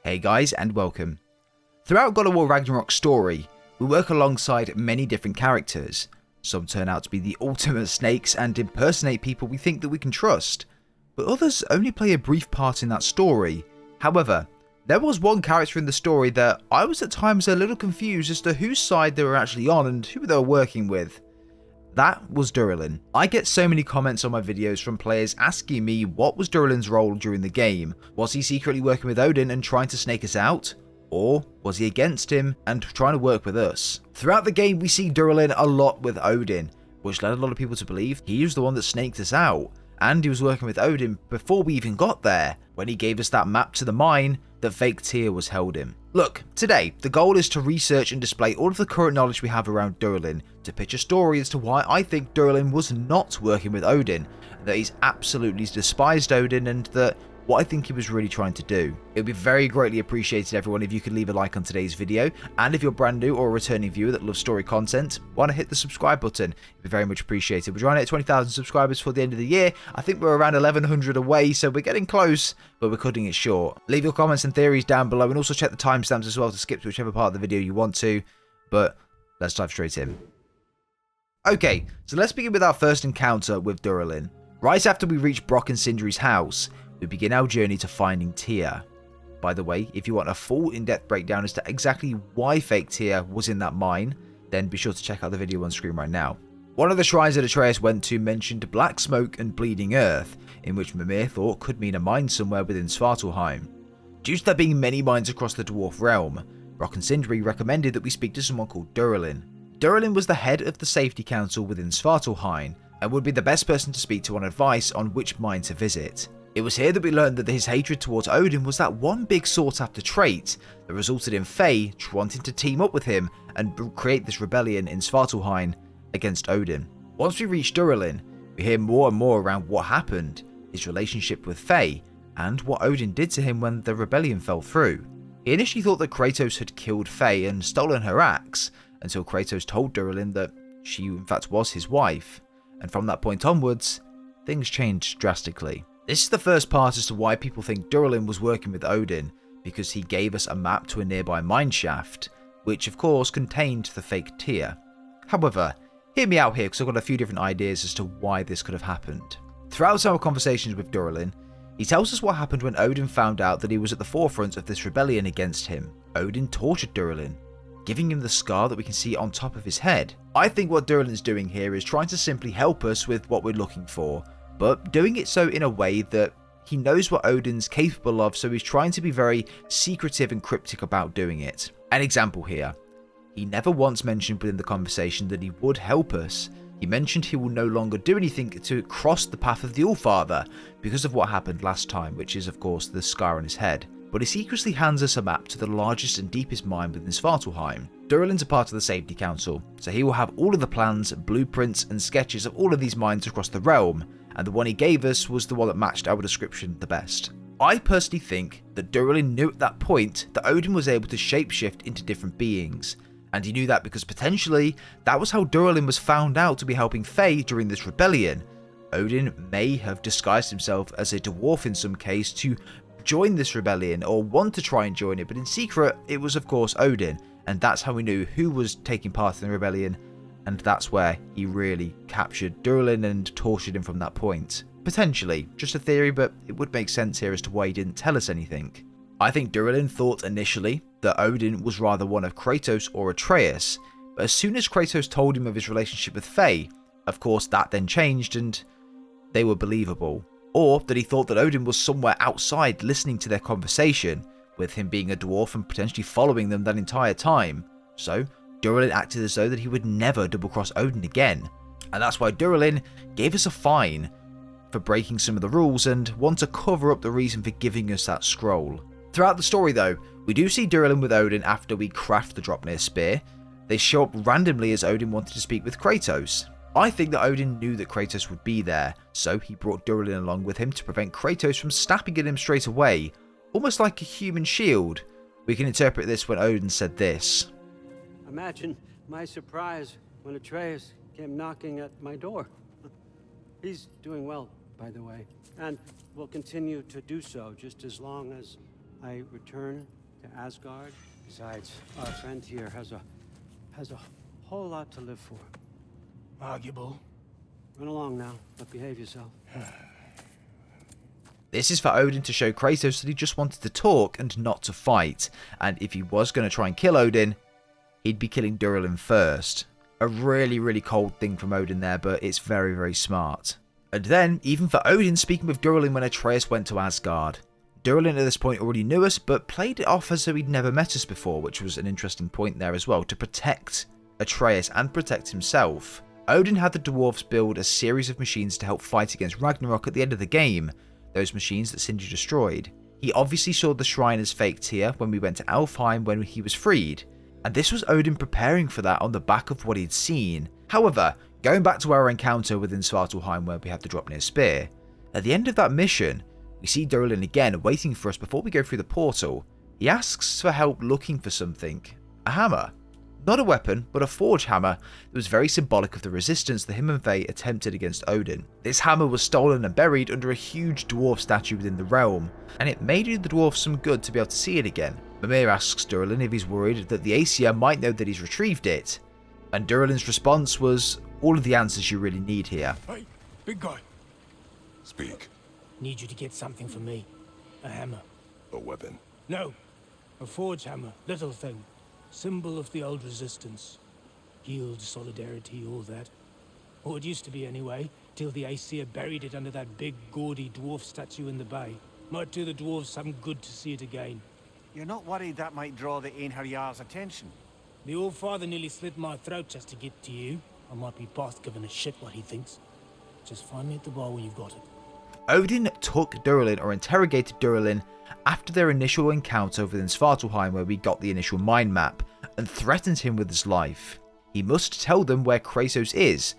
Hey guys, and welcome. Throughout God of War Ragnarok's story, we work alongside many different characters. Some turn out to be the ultimate snakes and impersonate people we think that we can trust, but others only play a brief part in that story. However, there was one character in the story that I was at times a little confused as to whose side they were actually on and who they were working with. That was Durlin. I get so many comments on my videos from players asking me what was Durlin's role during the game. Was he secretly working with Odin and trying to snake us out? Or was he against him and trying to work with us? Throughout the game we see Durlin a lot with Odin, which led a lot of people to believe he was the one that snaked us out. And he was working with Odin before we even got there, when he gave us that map to the mine that fake Tyr was held in. Look, today, the goal is to research and display all of the current knowledge we have around Durlin, to pitch a story as to why I think Durlin was not working with Odin, that he's absolutely despised Odin, and that what I think he was really trying to do. It would be very greatly appreciated, everyone, if you could leave a like on today's video, and if you're brand new or a returning viewer that loves story content, why not hit the subscribe button? It'd be very much appreciated. We're trying to hit 20,000 subscribers for the end of the year. I think we're around 1,100 away, so we're getting close, but we're cutting it short. Leave your comments and theories down below, and also check the timestamps as well to skip to whichever part of the video you want to, but let's dive straight in. Okay, so let's begin with our first encounter with Duralin. Right after we reach Brock and Sindri's house, we begin our journey to finding Tyr. By the way, if you want a full in-depth breakdown as to exactly why fake Tyr was in that mine, then be sure to check out the video on screen right now. One of the shrines that Atreus went to mentioned black smoke and bleeding earth, in which Mimir thought could mean a mine somewhere within Svartalfheim. Due to there being many mines across the dwarf realm, Brock and Sindri recommended that we speak to someone called Duralin. Duralin was the head of the safety council within Svartalfheim, and would be the best person to speak to on advice on which mine to visit. It was here that we learned that his hatred towards Odin was that one big sought after trait that resulted in Faye wanting to team up with him and create this rebellion in Svartalfheim against Odin. Once we reach Duralin, we hear more and more around what happened, his relationship with Faye, and what Odin did to him when the rebellion fell through. He initially thought that Kratos had killed Faye and stolen her axe, until Kratos told Duralin that she in fact was his wife, and from that point onwards, things changed drastically. This is the first part as to why people think Duralin was working with Odin, because he gave us a map to a nearby mineshaft, which of course contained the fake Tyr. However, hear me out here because I've got a few different ideas as to why this could have happened. Throughout our conversations with Duralin, he tells us what happened when Odin found out that he was at the forefront of this rebellion against him. Odin tortured Duralin, giving him the scar that we can see on top of his head. I think what Duralin's doing here is trying to simply help us with what we're looking for, but doing it so in a way that he knows what Odin's capable of, so he's trying to be very secretive and cryptic about doing it. An example here. He never once mentioned within the conversation that he would help us. He mentioned he will no longer do anything to cross the path of the Allfather because of what happened last time, which is of course the scar on his head. But he secretly hands us a map to the largest and deepest mine within Svartalfheim. Duralin's a part of the safety council, so he will have all of the plans, blueprints and sketches of all of these mines across the realm, and the one he gave us was the one that matched our description the best. I personally think that Duralin knew at that point that Odin was able to shapeshift into different beings, and he knew that because potentially that was how Duralin was found out to be helping Faye during this rebellion. Odin may have disguised himself as a dwarf in some case to join this rebellion or want to try and join it, but in secret it was of course Odin, and that's how we knew who was taking part in the rebellion. And that's where he really captured Duralin and tortured him from that point. Potentially, just a theory, but it would make sense here as to why he didn't tell us anything. I think Duralin thought initially that Odin was rather one of Kratos or Atreus, but as soon as Kratos told him of his relationship with Faye, of course that then changed and they were believable. Or that he thought that Odin was somewhere outside listening to their conversation, with him being a dwarf and potentially following them that entire time. So Duralin acted as though that he would never double-cross Odin again, and that's why Duralin gave us a fine for breaking some of the rules and want to cover up the reason for giving us that scroll. Throughout the story though, we do see Duralin with Odin after we craft the Dropnir spear. They show up randomly as Odin wanted to speak with Kratos. I think that Odin knew that Kratos would be there, so he brought Duralin along with him to prevent Kratos from snapping at him straight away, almost like a human shield. We can interpret this when Odin said this. Imagine my surprise when Atreus came knocking at my door. He's doing well, by the way, and will continue to do so just as long as I return to Asgard. Besides, our friend here has a whole lot to live for. Arguable. Run along now, but behave yourself. This is for Odin to show Kratos that he just wanted to talk and not to fight, and if he was going to try and kill Odin, he'd be killing Duralin first. A really, really cold thing from Odin there, but it's very, very smart. And then, even for Odin speaking with Duralin when Atreus went to Asgard. Durlin at this point already knew us, but played it off as though he'd never met us before, which was an interesting point there as well, to protect Atreus and protect himself. Odin had the dwarves build a series of machines to help fight against Ragnarok at the end of the game, those machines that Sindri destroyed. He obviously saw the shrine as faked here when we went to Alfheim when he was freed, and this was Odin preparing for that on the back of what he'd seen. However, going back to our encounter within Svartalfheim where we had the Draupnir spear, at the end of that mission, we see Durlin again waiting for us before we go through the portal. He asks for help looking for something. A hammer. Not a weapon, but a forge hammer that was very symbolic of the resistance that him and Faye attempted against Odin. This hammer was stolen and buried under a huge dwarf statue within the realm, and it may do the dwarf some good to be able to see it again. Mimir asks Durlin if he's worried that the Aesir might know that he's retrieved it, and Durlin's response was all of the answers you really need here. Hey, big guy. Speak. Need you to get something for me. A hammer. A weapon. No. A forge hammer. Little thing. Symbol of the old resistance. Guild, solidarity, all that. Or it used to be anyway, till the Aesir buried it under that big, gaudy dwarf statue in the bay. Might do the dwarves some good to see it again. You're not worried that might draw the Einherjar's attention? The old father nearly slit my throat just to get to you. I might be past giving a shit what he thinks. Just find me at the bar when you've got it. Odin took Durlin, or interrogated Durlin, after their initial encounter within Svartalfheim where we got the initial mind map, and threatened him with his life. He must tell them where Kratos is,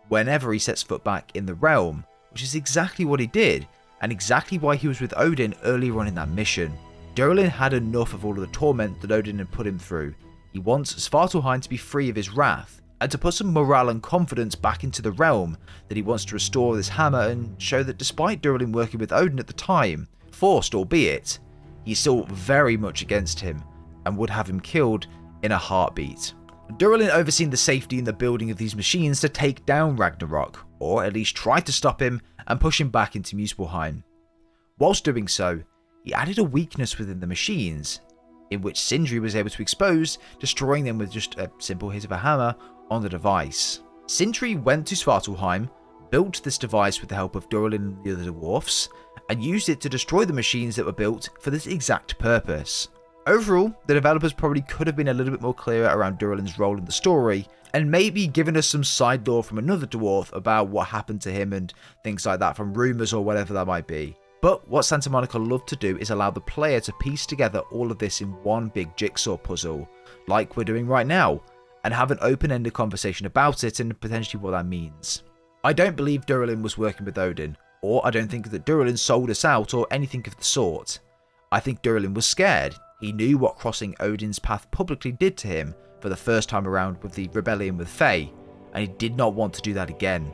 whenever he sets foot back in the realm, which is exactly what he did, and exactly why he was with Odin earlier on in that mission. Durlin had enough of all of the torment that Odin had put him through. He wants Svartalfheim to be free of his wrath, and to put some morale and confidence back into the realm, that he wants to restore this hammer and show that despite Durlin working with Odin at the time, forced albeit, he's still very much against him, and would have him killed in a heartbeat. Durlin overseen the safety in the building of these machines to take down Ragnarok, or at least try to stop him and push him back into Muspelheim. Whilst doing so, he added a weakness within the machines, in which Sindri was able to expose, destroying them with just a simple hit of a hammer on the device. Sindri went to Svartalfheim, built this device with the help of Durlin and the other dwarfs, and used it to destroy the machines that were built for this exact purpose. Overall, the developers probably could have been a little bit more clearer around Durlin's role in the story, and maybe given us some side lore from another dwarf about what happened to him and things like that from rumours or whatever that might be. But what Santa Monica love to do is allow the player to piece together all of this in one big jigsaw puzzle, like we're doing right now, and have an open-ended conversation about it and potentially what that means. I don't believe Durlin was working with Odin, or I don't think that Durlin sold us out or anything of the sort. I think Durlin was scared. He knew what crossing Odin's path publicly did to him for the first time around with the rebellion with Faye, and he did not want to do that again.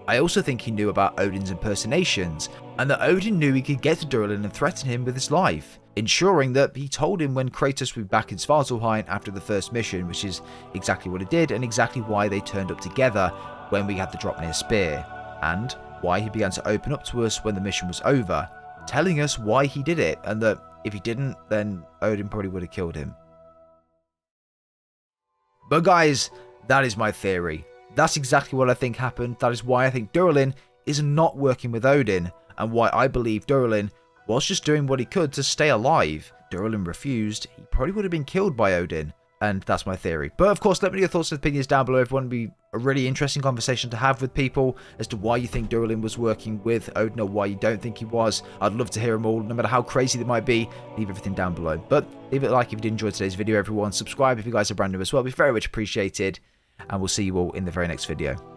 I also think he knew about Odin's impersonations, and that Odin knew he could get to Durlin and threaten him with his life, ensuring that he told him when Kratos would be back in Svartalfheim after the first mission, which is exactly what it did and exactly why they turned up together when we had the Draupnir spear, and why he began to open up to us when the mission was over, telling us why he did it, and that if he didn't, then Odin probably would have killed him. But guys, that is my theory. That's exactly what I think happened. That is why I think Durlin is not working with Odin, and why I believe Durlin was just doing what he could to stay alive. Durlin refused, he probably would have been killed by Odin, and that's my theory. But of course, let me know your thoughts and opinions down below. If you want to be a really interesting conversation to have with people as to why you think Durlin was working with Odin or why you don't think he was, I'd love to hear them all, no matter how crazy they might be. Leave everything down below. But leave it a like if you did enjoy today's video, everyone. Subscribe if you guys are brand new as well. It'd be very much appreciated. And we'll see you all in the very next video.